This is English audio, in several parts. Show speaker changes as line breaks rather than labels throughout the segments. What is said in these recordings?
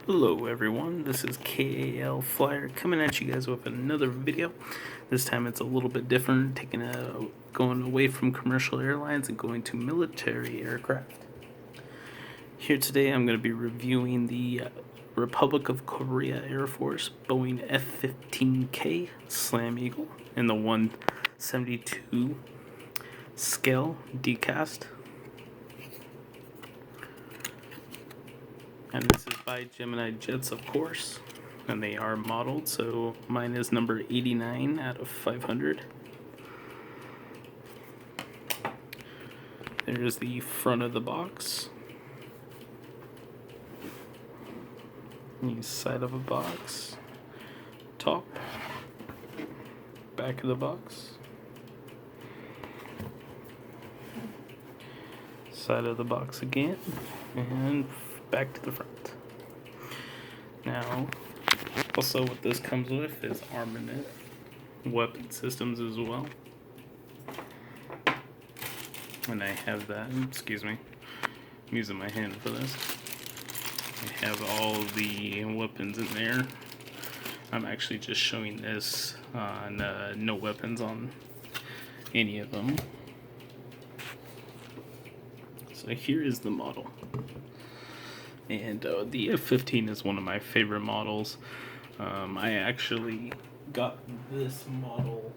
Hello everyone, this is KAL Flyer coming at you guys with another video. This time it's a little bit different, going away from commercial airlines and going to military aircraft. Here today I'm going to be reviewing the Republic of Korea Air Force Boeing F-15K Slam Eagle in the 1/72 scale decast. And this is by Gemini jets, of course, and they are modeled, so mine is number 89 out of 500. There's the front of the box, the side of the box, top, back of the box, side of the box again, and back to the front. Now, also what this comes with is armament, weapon systems as well. And I have that, excuse me, I'm using my hand for this. I have all the weapons in there. I'm actually just showing this on no weapons on any of them. So here is the model. And the F-15 is one of my favorite models. I actually got this model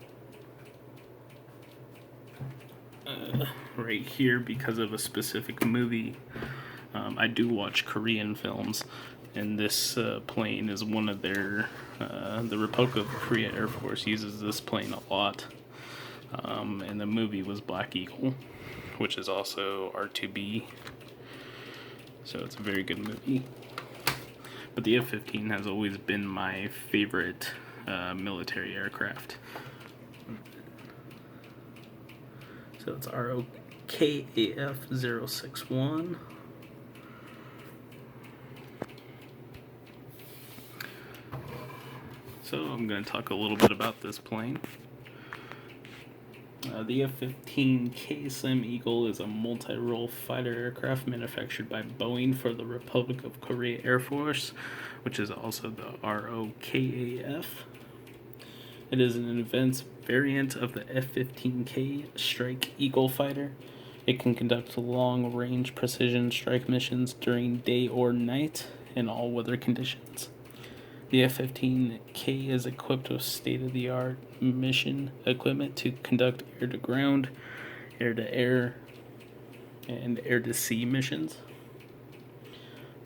right here because of a specific movie. I do watch Korean films, and this plane is one of their, the Republic of Korea Air Force uses this plane a lot. And the movie was Black Eagle, which is also R2B. So it's a very good movie. But the F-15 has always been my favorite military aircraft. So it's ROKAF 061. So I'm going to talk a little bit about this plane. The F-15K Slam Eagle is a multi-role fighter aircraft manufactured by Boeing for the Republic of Korea Air Force, which is also the ROKAF. It is an advanced variant of the F-15K Strike Eagle fighter. It can conduct long-range precision strike missions during day or night in all weather conditions. The F-15K is equipped with state-of-the-art mission equipment to conduct air-to-ground, air-to-air, and air-to-sea missions.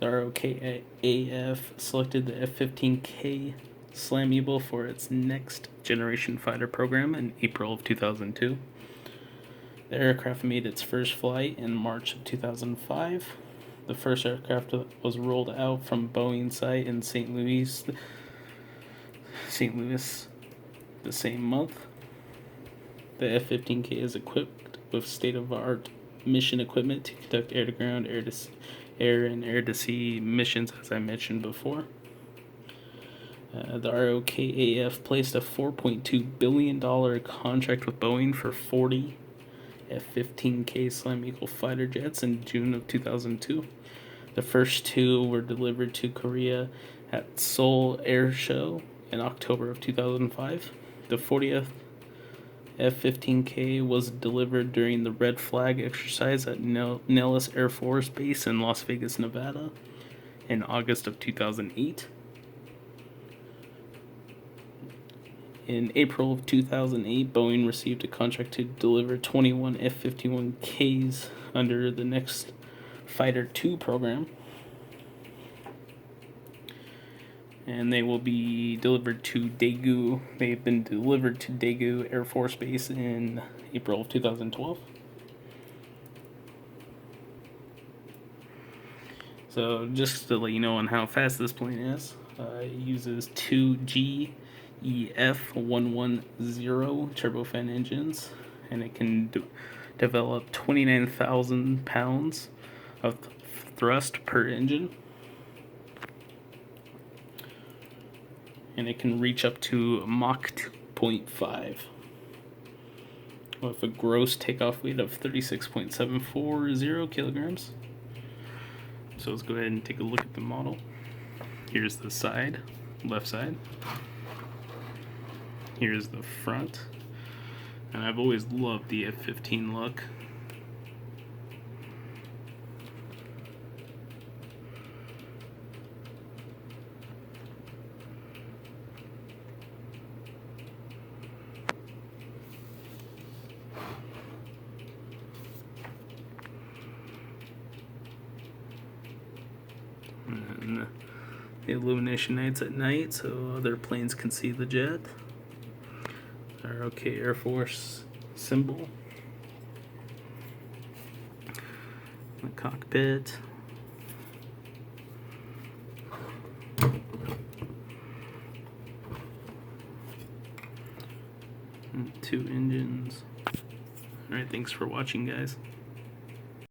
The ROKAF selected the F-15K Slam Eagle for its next generation fighter program in April of 2002. The aircraft made its first flight in March of 2005. The first aircraft was rolled out from Boeing site in St. Louis the same month. The F-15K is equipped with state-of-the-art mission equipment to conduct air-to-ground, air and air-to-sea missions, as I mentioned before. The ROKAF placed a $4.2 billion contract with Boeing for 40 F-15K Slam Eagle fighter jets in June of 2002. The first two were delivered to Korea at Seoul Air Show in October of 2005. The 40th F-15K was delivered during the Red Flag exercise at Nellis Air Force Base in Las Vegas, Nevada in August of 2008. In April of 2008, Boeing received a contract to deliver 21 F-51Ks under the Next Fighter II program. And they will be delivered to Daegu. They've been delivered to Daegu Air Force Base in April of 2012. So just to let you know on how fast this plane is, it uses 2 GEF110 turbofan engines, and it can develop 29,000 pounds of thrust per engine. And it can reach up to Mach 2.5 with a gross takeoff weight of 36.740 kilograms. So let's go ahead and take a look at the model. Here's the side, left side. Here's the front. And I've always loved the F-15 look. And the illumination lights at night so other planes can see the jet. ROK Air Force symbol. The cockpit. And 2 engines. Alright, thanks for watching, guys.